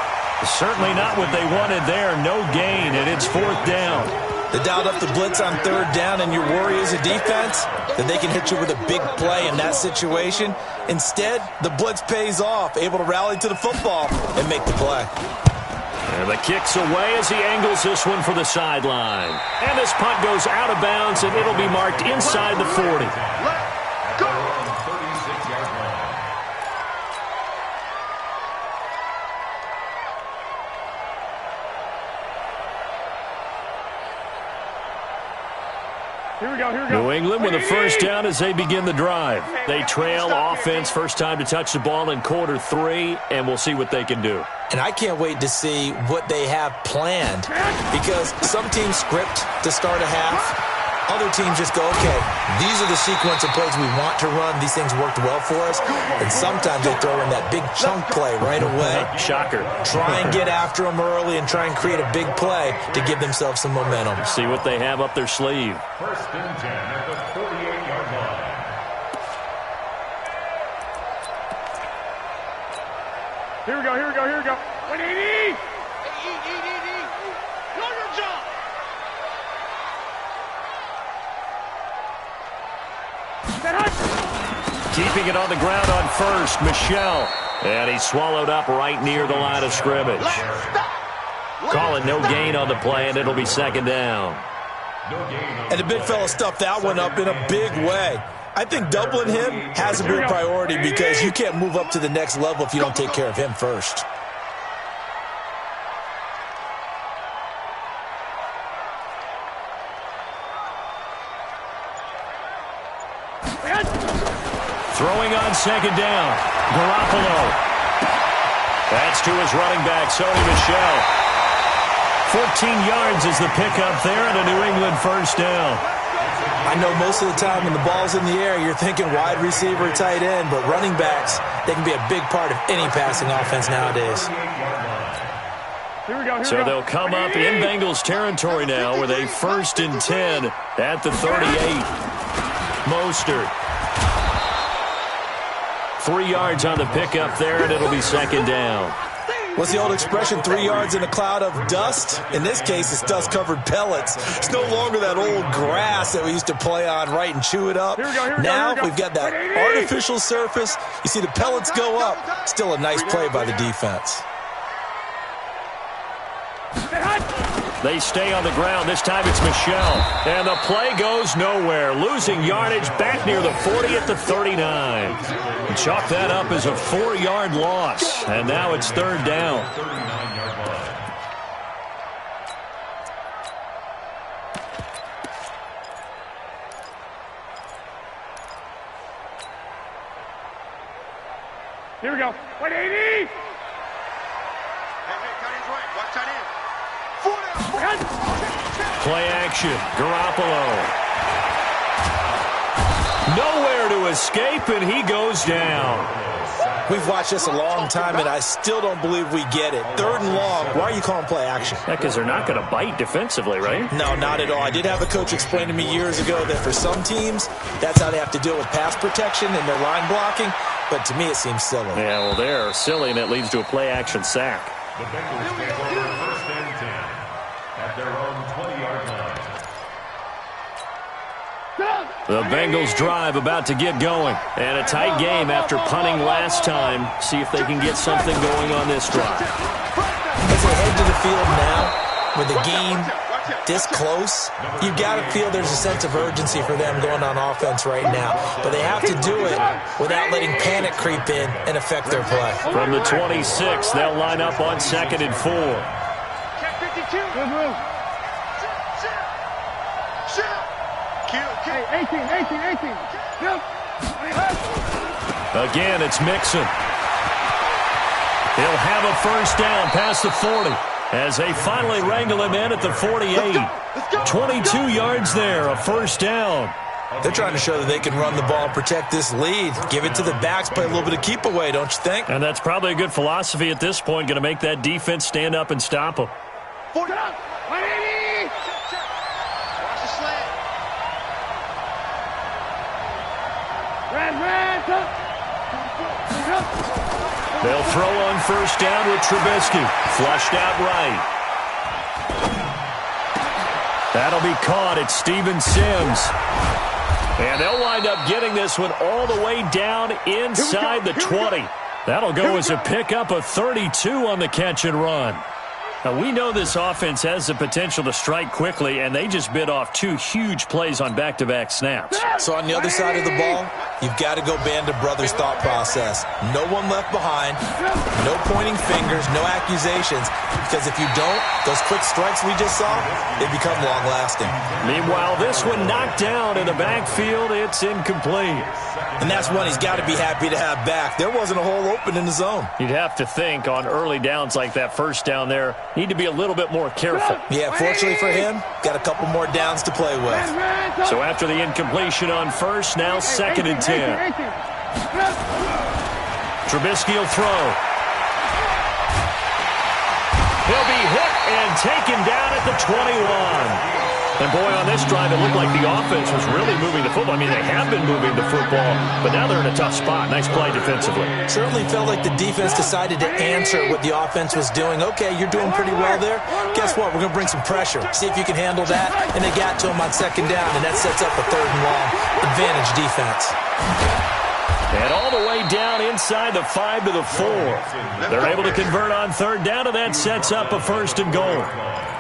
Speaker 2: Certainly not what they wanted there. No gain, and it's fourth down.
Speaker 3: They dialed up the blitz on third down, and your worry as a defense that they can hit you with a big play in that situation. Instead, the blitz pays off, able to rally to the football and make the play.
Speaker 2: And the kick's away as he angles this one for the sideline. And this punt goes out of bounds, and it'll be marked inside the 40.
Speaker 4: Let's go.
Speaker 8: Here we go, here we go.
Speaker 2: New England with a first down as they begin the drive. They trail offense, first time to touch the ball in quarter 3, and we'll see what they can do.
Speaker 3: And I can't wait to see what they have planned because some teams script to start a half. Other teams just go, okay, these are the sequence of plays we want to run. These things worked well for us. And sometimes they throw in that big chunk play right away.
Speaker 2: Shocker.
Speaker 3: Try and get after them early and try and create a big play to give themselves some momentum.
Speaker 2: See what they have up their sleeve.
Speaker 7: First and 10 at the 48-yard line.
Speaker 8: Here we go, here we go, here we go. 180! Know your job!
Speaker 2: Keeping it on the ground on first, Michelle. And he's swallowed up right near the line of scrimmage. Calling no gain on the play, and it'll be second down.
Speaker 3: And the big fella stuffed that one up in a big way. I think doubling him has a big priority because you can't move up to the next level if you don't take care of him first.
Speaker 2: Throwing on second down, Garoppolo. That's to his running back, Sony Michel. 14 yards is the pickup there and a New England first down.
Speaker 3: I know most of the time when the ball's in the air, you're thinking wide receiver, tight end, but running backs, they can be a big part of any passing offense nowadays.
Speaker 8: Here we go, here
Speaker 2: So
Speaker 8: we go.
Speaker 2: they'll come up in Bengals territory now with a first and 10 at the 38. Mostert. 3 yards on the pickup there, and it'll be second down.
Speaker 3: What's the old expression, 3 yards in a cloud of dust? In this case, it's dust-covered pellets. It's no longer that old grass that we used to play on, right, and chew it up. Now we've got that artificial surface. You see the pellets go up. Still a nice play by the defense.
Speaker 2: They stay on the ground. This time it's Michel. And the play goes nowhere. Losing yardage back near the 40 at the 39. Chalk that up as a 4-yard loss. And now it's third down.
Speaker 8: Here we go. 180!
Speaker 4: Watch that in.
Speaker 2: Play action. Garoppolo. Nowhere to escape, and he goes down.
Speaker 3: We've watched this a long time, and I still don't believe we get it. Third and long. Why are you calling play action?
Speaker 2: Yeah, because they're not going to bite defensively, right?
Speaker 3: No, not at all. I did have a coach explain to me years ago that for some teams, that's how they have to deal with pass protection and their line blocking. But to me, it seems silly.
Speaker 2: Yeah, well, they're silly, and it leads to a play action sack.
Speaker 7: The Bengals take over first and 10 at their own 20-yard line.
Speaker 2: The Bengals drive about to get going. And a tight game after punting last time. See if they can get something going on this drive.
Speaker 3: As they head to the field now, with a game this close, you've got to feel there's a sense of urgency for them going on offense right now. But they have to do it without letting panic creep in and affect their play.
Speaker 2: From the 26, they'll line up on 2nd and 4.
Speaker 4: Check 52.
Speaker 8: Hey, 18.
Speaker 2: Again, it's Mixon. He'll have a first down past the 40 as they finally wrangle him in at the 48. 22 yards there, a first down.
Speaker 3: They're trying to show that they can run the ball and protect this lead. Give it to the backs, play a little bit of keep away, don't you think?
Speaker 2: And that's probably a good philosophy at this point, going to make that defense stand up and stop them.
Speaker 4: 180. Watch the slant.
Speaker 2: They'll throw on first down with Trubisky. Flushed out right. That'll be caught at Steven Sims. And they'll wind up getting this one all the way down inside the 20. That'll go as a pickup of 32 on the catch and run. Now, we know this offense has the potential to strike quickly, and they just bit off 2 huge plays on back-to-back snaps.
Speaker 3: So on the other side of the ball, you've got to go band of brothers thought process. No one left behind, no pointing fingers, no accusations, because if you don't, those quick strikes we just saw, they become long-lasting.
Speaker 2: Meanwhile, this one knocked down in the backfield. It's incomplete.
Speaker 3: And that's one he's got to be happy to have back. There wasn't a hole open in the zone.
Speaker 2: You'd have to think on early downs like that first down there, need to be a little bit more careful.
Speaker 3: Yeah, fortunately for him, got a couple more downs to play with.
Speaker 2: So after the incompletion on first, now 2nd and 10. Trubisky will throw. He'll be hit and taken down at the 21. And boy, on this drive, it looked like the offense was really moving the football. I mean, they have been moving the football, but now they're in a tough spot. Nice play defensively.
Speaker 3: Certainly felt like the defense decided to answer what the offense was doing. Okay, you're doing pretty well there. Guess what? We're going to bring some pressure. See if you can handle that. And they got to him on 2nd down, and that sets up a 3rd and long. Advantage defense.
Speaker 2: And all the way down inside the 5 to the 4. They're able to convert on 3rd down, and that sets up a 1st and goal.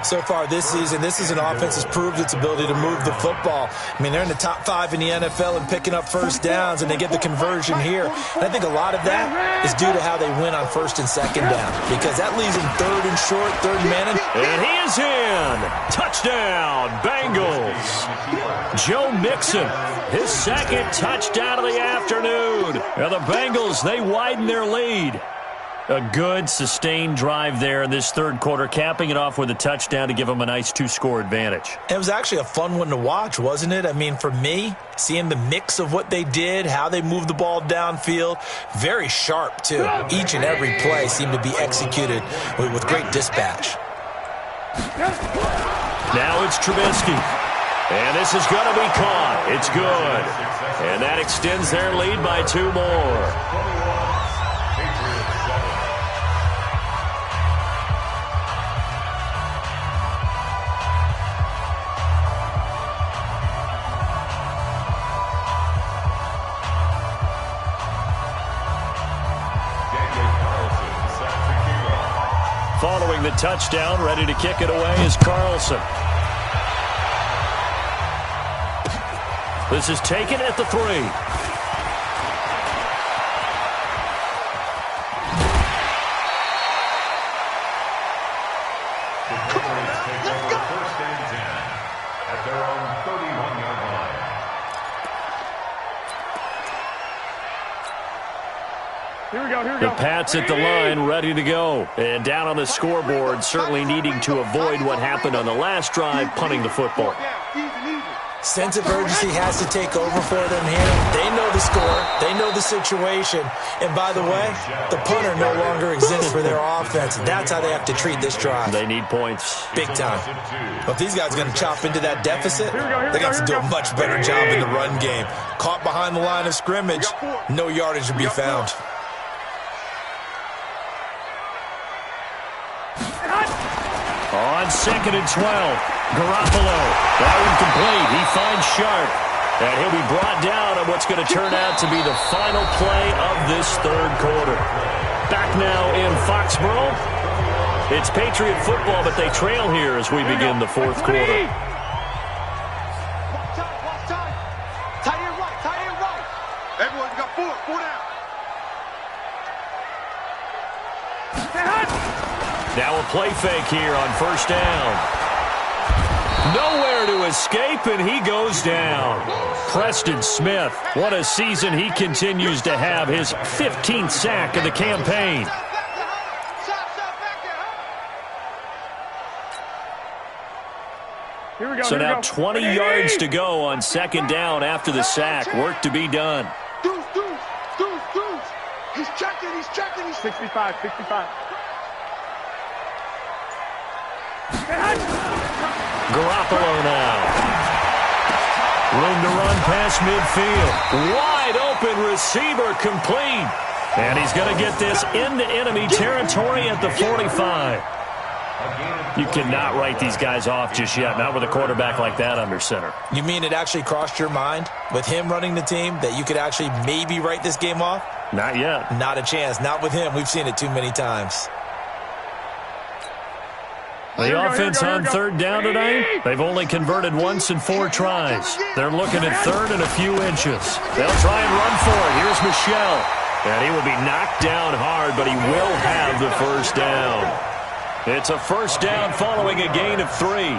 Speaker 3: So far this season, this is an offense that's proved its ability to move the football. I mean, they're in the top 5 in the NFL and picking up first downs, and they get the conversion here. And I think a lot of that is due to how they win on 1st and 2nd down, because that leaves them 3rd and short, 3rd and managed.
Speaker 2: And he is in. Touchdown, Bengals. Joe Mixon, his 2nd touchdown of the afternoon. And the Bengals, they widen their lead. A good, sustained drive there in this 3rd quarter, capping it off with a touchdown to give them a nice 2-score advantage.
Speaker 3: It was actually a fun one to watch, wasn't it? I mean, for me, seeing the mix of what they did, how they moved the ball downfield, very sharp, too. Each and every play seemed to be executed with great dispatch.
Speaker 2: Now it's Trubisky. And this is going to be caught. It's good. And that extends their lead by 2 more. Following the touchdown, ready to kick it away is Carlson. This is taken at the 3.
Speaker 7: First and 10 at their own 31-yard line.
Speaker 8: Here we go.
Speaker 2: The Pats at the line, ready to go. And down on the scoreboard, certainly needing to avoid what happened on the last drive, punting the football.
Speaker 3: Sense of urgency has to take over for them here. They know the score. They know the situation. And by the way, the punter no longer exists for their offense. That's how they have to treat this drive.
Speaker 2: They need points.
Speaker 3: Big time. But if these guys are going to chop into that deficit, they got to do a much better job in the run game. Caught behind the line of scrimmage, no yardage to be found.
Speaker 2: On 2nd and 12, Garoppolo. That one complete. He finds Sharp. And he'll be brought down on what's going to turn out to be the final play of this 3rd quarter. Back now in Foxborough. It's Patriot football, but they trail here as we begin the fourth quarter.
Speaker 4: Watch time. Tight end right. Everyone got four down.
Speaker 2: Now a play fake here on first down. Nowhere to escape, and he goes down. Preston Smith, what a season he continues to have, his 15th sack of the campaign. So now 20 yards to go on second down after the sack. Work to be done.
Speaker 4: Deuce. He's checking.
Speaker 8: 65.
Speaker 2: Garoppolo now. Room to run past midfield. Wide open receiver complete. And he's going to get this into enemy territory at the 45. You cannot write these guys off just yet, not with a quarterback like that under center.
Speaker 3: You mean it actually crossed your mind with him running the team that you could actually maybe write this game off?
Speaker 2: Not yet.
Speaker 3: Not a chance. Not with him. We've seen it too many times.
Speaker 2: The offense on third down tonight, they've only converted once in 4 tries. They're looking at third and a few inches. They'll try and run for it. Here's Michelle. And he will be knocked down hard, but he will have the first down. It's a first down following a gain of 3.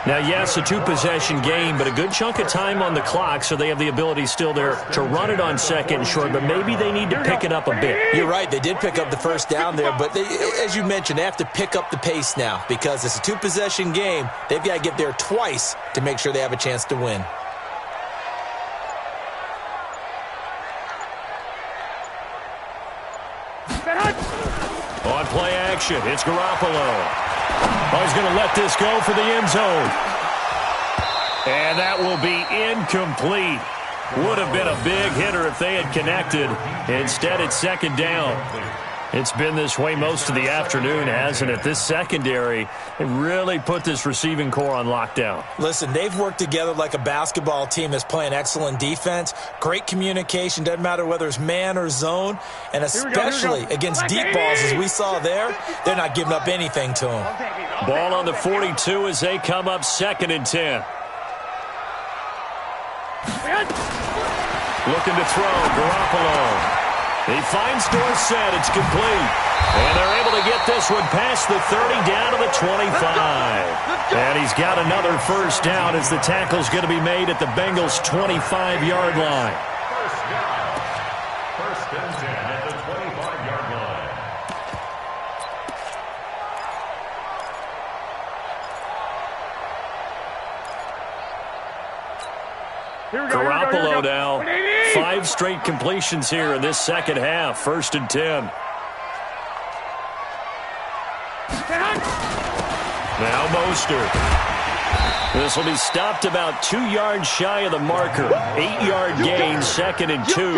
Speaker 2: Now, yes, a 2-possession game, but a good chunk of time on the clock, so they have the ability still there to run it on second and short, but maybe they need to pick it up a bit.
Speaker 3: You're right. They did pick up the first down there, but as you mentioned, they have to pick up the pace now because it's a 2-possession game. They've got to get there twice to make sure they have a chance to win.
Speaker 2: On play action, it's Garoppolo. Oh, he's going to let this go for the end zone. And that will be incomplete. Would have been a big hitter if they had connected. Instead, it's second down. It's been this way most of the afternoon, hasn't it? This secondary really put this receiving core on lockdown.
Speaker 3: Listen, they've worked together like a basketball team that's playing excellent defense. Great communication. Doesn't matter whether it's man or zone. And especially against deep balls, as we saw there, they're not giving up anything to them.
Speaker 2: Ball on the 42 as they come up 2nd and 10. Looking to throw, Garoppolo. He finds Dorsett. It's complete. And they're able to get this one past the 30 down to the 25. And he's got another first down as the tackle's going to be made at the Bengals' 25-yard line.
Speaker 7: First and 10 at the 25-yard line.
Speaker 2: Garoppolo now. 5 straight completions here in this second half. 1st and 10. Now Mostert. This will be stopped about 2 yards shy of the marker. 8-yard gain, 2nd and 2.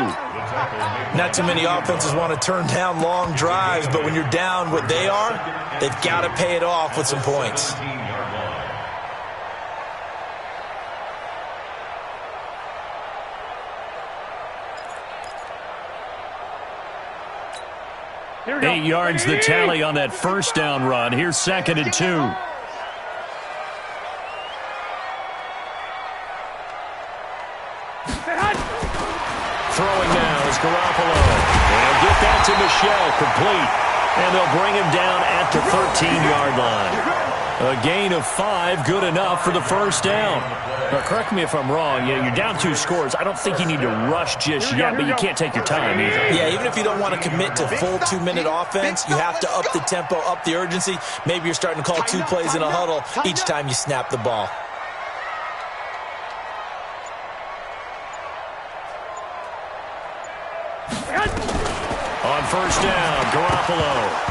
Speaker 3: Not too many offenses want to turn down long drives, but when you're down what they are, they've got to pay it off with some points.
Speaker 2: Go. 8 yards the tally on that first down run. Here's 2nd and 2. Throwing now is Garoppolo. They'll get that to Michelle, complete. And they'll bring him down at the 13-yard line. A gain of 5, good enough for the first down. Now, correct me if I'm wrong. You're down 2 scores. I don't think you need to rush just yet, but you can't take your time either.
Speaker 3: Yeah, even if you don't want to commit to full 2-minute offense, you have to up the tempo, up the urgency. Maybe you're starting to call 2 plays in a huddle each time you snap the ball.
Speaker 2: On first down, Garoppolo.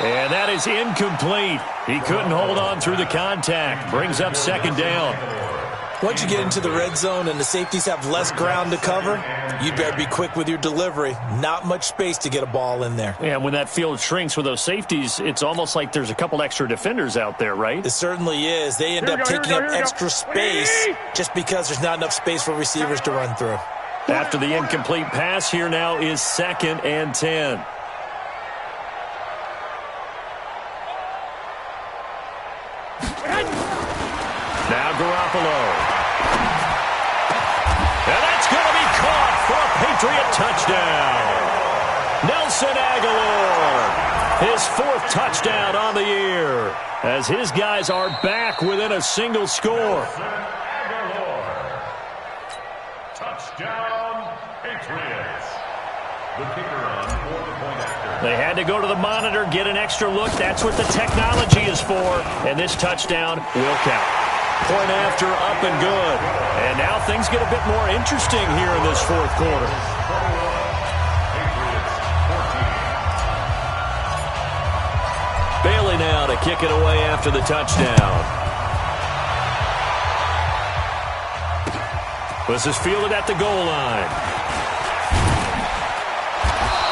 Speaker 2: And that is incomplete. He couldn't hold on through the contact. Brings up 2nd down.
Speaker 3: Once you get into the red zone and the safeties have less ground to cover, you better be quick with your delivery. Not much space to get a ball in there.
Speaker 2: Yeah, when that field shrinks with those safeties, it's almost like there's a couple extra defenders out there, right?
Speaker 3: It certainly is. They end up taking up extra space just because there's not enough space for receivers to run through.
Speaker 2: After the incomplete pass, here now is 2nd and 10. Now Garoppolo. And that's going to be caught for a Patriot touchdown. Nelson Aguilar, his 4th touchdown on the year, as his guys are back within a single score.
Speaker 7: Touchdown, Patriots. The kicker on for the point after.
Speaker 2: They had to go to the monitor, get an extra look. That's what the technology is for. And this touchdown will count. Point after, up and good. And now things get a bit more interesting here in this 4th quarter. Bailey now to kick it away after the touchdown. This is fielded at the goal line.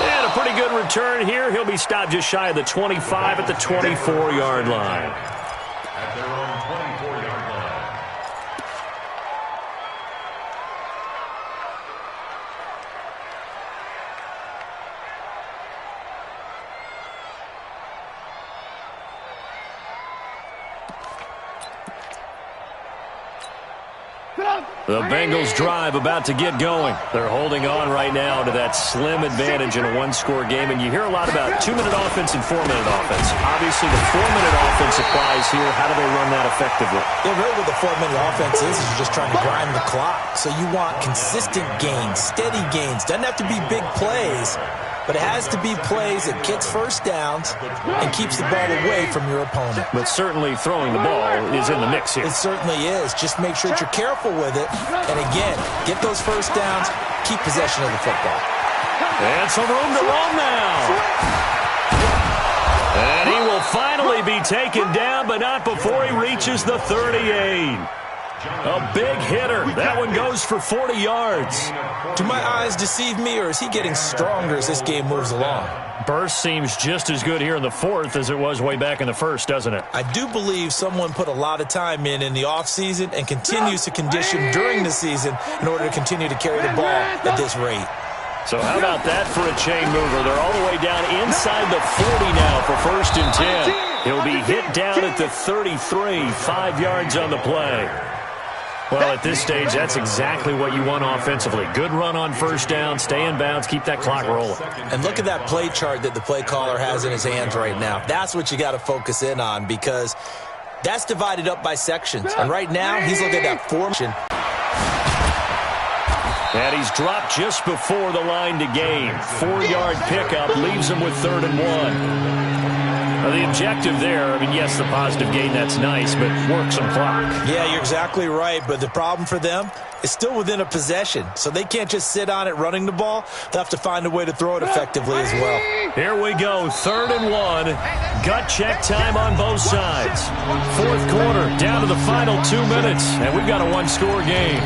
Speaker 2: And a pretty good return here. He'll be stopped just shy of the 25 at the 24-yard line.
Speaker 7: At their own 24-yard line.
Speaker 2: The Bengals drive about to get going. They're holding on right now to that slim advantage in a one-score game. And you hear a lot about 2-minute offense and 4-minute offense. Obviously, the 4-minute offense applies here. How do they run that effectively?
Speaker 3: Yeah, really what the 4-minute offense is you're just trying to grind the clock. So you want consistent gains, steady gains. Doesn't have to be big plays, but it has to be plays that gets first downs and keeps the ball away from your opponent.
Speaker 2: But certainly throwing the ball is in the mix here.
Speaker 3: It certainly is. Just make sure that you're careful with it. And again, get those first downs, keep possession of the football.
Speaker 2: And some room to roam now. And he will finally be taken down, but not before he reaches the 38. A big hitter. That one goes for 40 yards.
Speaker 3: Do my eyes deceive me, or is he getting stronger as this game moves along?
Speaker 2: Burst seems just as good here in the 4th as it was way back in the 1st, doesn't it?
Speaker 3: I do believe someone put a lot of time in the offseason and continues to condition during the season in order to continue to carry the ball at this rate.
Speaker 2: So how about that for a chain mover? They're all the way down inside the 40 now for 1st and 10. He'll be hit down at the 33, 5 yards on the play. Well, at this stage, that's exactly what you want offensively. Good run on first down, stay in bounds, keep that clock rolling.
Speaker 3: And look at that play chart that the play caller has in his hands right now. That's what you got to focus in on, because that's divided up by sections. And right now, he's looking at that formation.
Speaker 2: And he's dropped just before the line to gain. 4-yard pickup leaves him with 3rd and 1. Now, the objective there, I mean, yes, the positive gain, that's nice, but work some clock.
Speaker 3: Yeah, you're exactly right, but the problem for them is still within a possession, so they can't just sit on it running the ball. They'll have to find a way to throw it effectively as well.
Speaker 2: Here we go, 3rd and 1. Gut check time on both sides. 4th quarter, down to the final 2 minutes, and we've got a one-score game.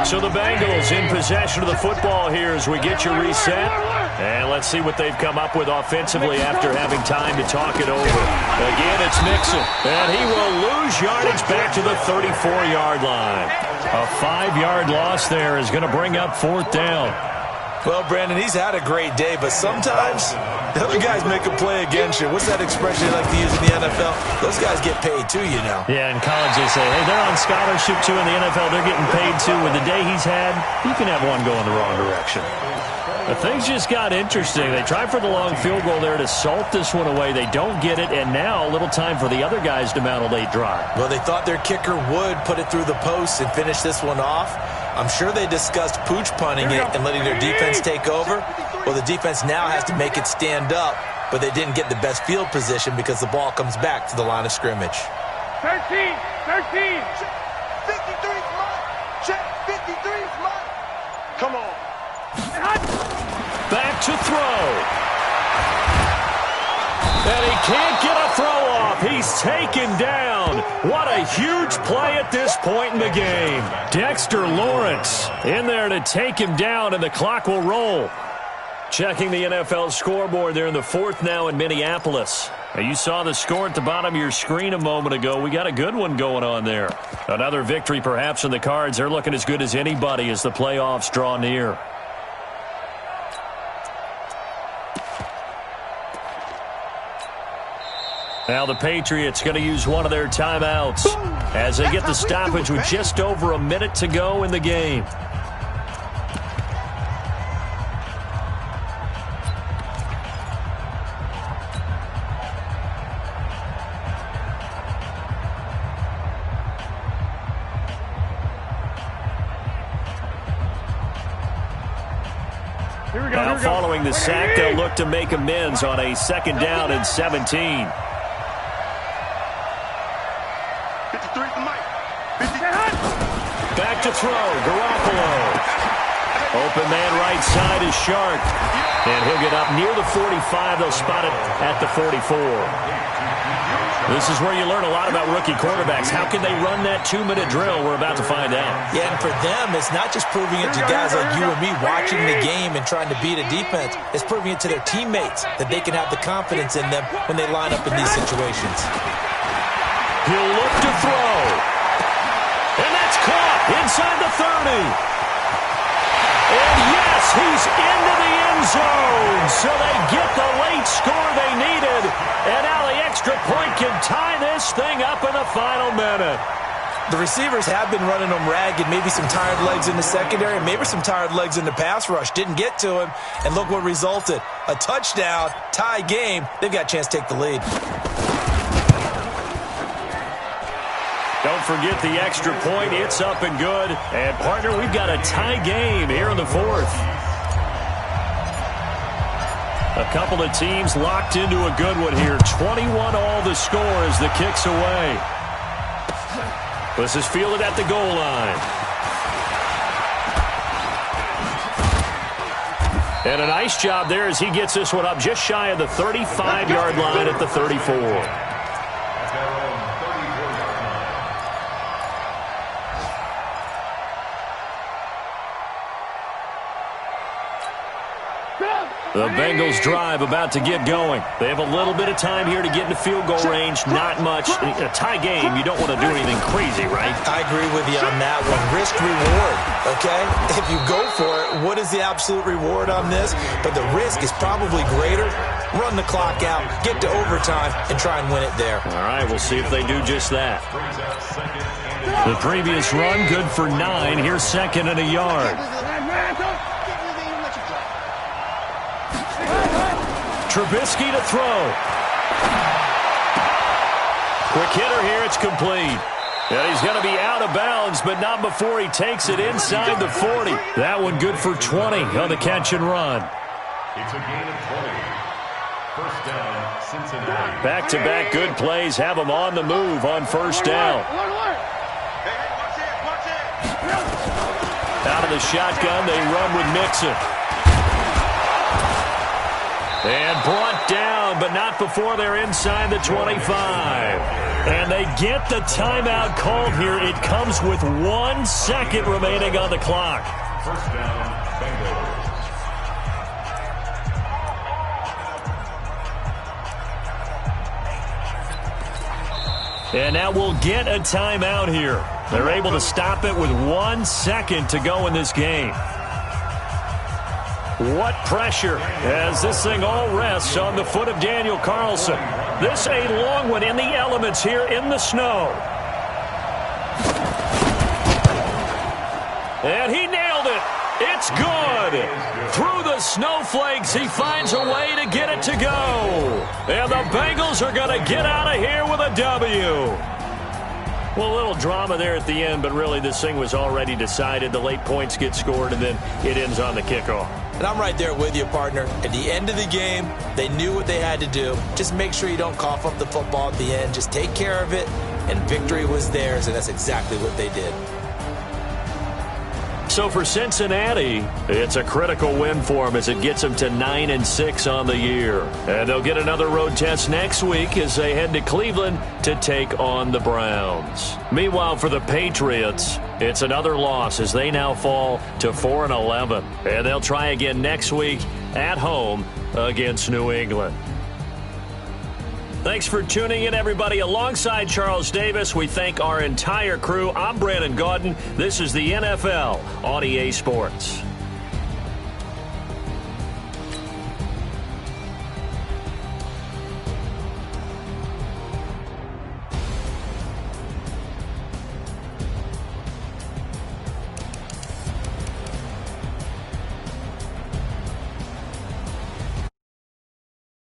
Speaker 2: So the Bengals in possession of the football here as we get you reset. And let's see what they've come up with offensively after having time to talk it over. Again, it's Mixon. And he will lose yardage back to the 34-yard line. A 5-yard loss there is going to bring up 4th down.
Speaker 3: Well, Brandon, he's had a great day, but sometimes the other guys make a play against you. What's that expression they like to use in the NFL? Those guys get paid too, you know.
Speaker 2: Yeah, in college they say, hey, they're on scholarship too. In the NFL, they're getting paid too. With the day he's had, you can have one go in the wrong direction. But things just got interesting. They tried for the long field goal there to salt this one away. They don't get it, and now a little time for the other guys to mount a late drive.
Speaker 3: Well, they thought their kicker would put it through the post and finish this one off. I'm sure they discussed pooch punting it and letting their defense take over. Well, the defense now has to make it stand up, but they didn't get the best field position because the ball comes back to the line of scrimmage.
Speaker 8: 13, 13.
Speaker 4: 53's mine. Check, 53's mine. Come on.
Speaker 2: Back to throw. And he can't get a throw off. He's taken down. What a huge play at this point in the game. Dexter Lawrence in there to take him down, and the clock will roll. Checking the NFL scoreboard there in the 4th now in Minneapolis. Now, you saw the score at the bottom of your screen a moment ago. We got a good one going on there. Another victory perhaps in the cards. They're looking as good as anybody as the playoffs draw near. Now the Patriots going to use one of their timeouts as they get the stoppage with just over a minute to go in the game. Now following the sack, they'll look to make amends on a 2nd down and 17.
Speaker 4: 53 for Mike. 50.
Speaker 2: Back to throw, Garoppolo. Open man right side is Shark. And he'll get up near the 45. They'll spot it at the 44. This is where you learn a lot about rookie quarterbacks. How can they run that 2-minute drill? We're about to find out.
Speaker 3: Yeah, and for them, it's not just proving it to guys like you and me watching the game and trying to beat a defense. It's proving it to their teammates that they can have the confidence in them when they line up in these situations.
Speaker 2: He'll look to throw. And that's caught inside the 30. And yes, he's into the end zone. So they get the late score they needed. And now the extra point can tie this thing up in the final minute.
Speaker 3: The receivers have been running them ragged. Maybe some tired legs in the secondary, maybe some tired legs in the pass rush. Didn't get to him. And look what resulted. A touchdown, tie game. They've got a chance to take the lead.
Speaker 2: Don't forget the extra point. It's up and good. And, partner, we've got a tie game here in the 4th. A couple of teams locked into a good one here. 21 all the score as the kick's away. This is fielded at the goal line. And a nice job there as he gets this one up just shy of the 35-yard line at the 34. The Bengals drive about to get going. They have a little bit of time here to get into field goal range. Not much. A tie game, you don't want to do anything crazy, right?
Speaker 3: I agree with you on that one. Risk reward, okay? If you go for it, what is the absolute reward on this? But the risk is probably greater. Run the clock out, get to overtime, and try and win it there.
Speaker 2: All right, we'll see if they do just that. The previous run, good for 9. Here's 2nd and a yard. Trubisky to throw. Quick hitter here, it's complete. And he's going to be out of bounds, but not before he takes it inside the 40. That one good for 20 on the catch and run.
Speaker 7: It's a gain of 20. First down, Cincinnati.
Speaker 2: Back-to-back good plays have them on the move on first down. Out of the shotgun, they run with Mixon. And brought down, but not before they're inside the 25. And they get the timeout called here. It comes with 1 second remaining on the clock.
Speaker 7: First down, Bengals.
Speaker 2: And now we'll get a timeout here. They're able to stop it with 1 second to go in this game. What pressure as this thing all rests on the foot of Daniel Carlson. This a long one in the elements here in the snow. And he nailed it. It's good. Through the snowflakes, he finds a way to get it to go. And the Bengals are going to get out of here with a W. Well, a little drama there at the end, but really this thing was already decided. The late points get scored, and then it ends on the kickoff.
Speaker 3: And I'm right there with you, partner. At the end of the game, they knew what they had to do. Just make sure you don't cough up the football at the end. Just take care of it, and victory was theirs, and that's exactly what they did.
Speaker 2: So for Cincinnati, it's a critical win for them as it gets them to 9-6 on the year. And they'll get another road test next week as they head to Cleveland to take on the Browns. Meanwhile, for the Patriots, it's another loss as they now fall to 4-11. And they'll try again next week at home against New England. Thanks for tuning in, everybody. Alongside Charles Davis, we thank our entire crew. I'm Brandon Gaudin. This is the NFL on EA Sports.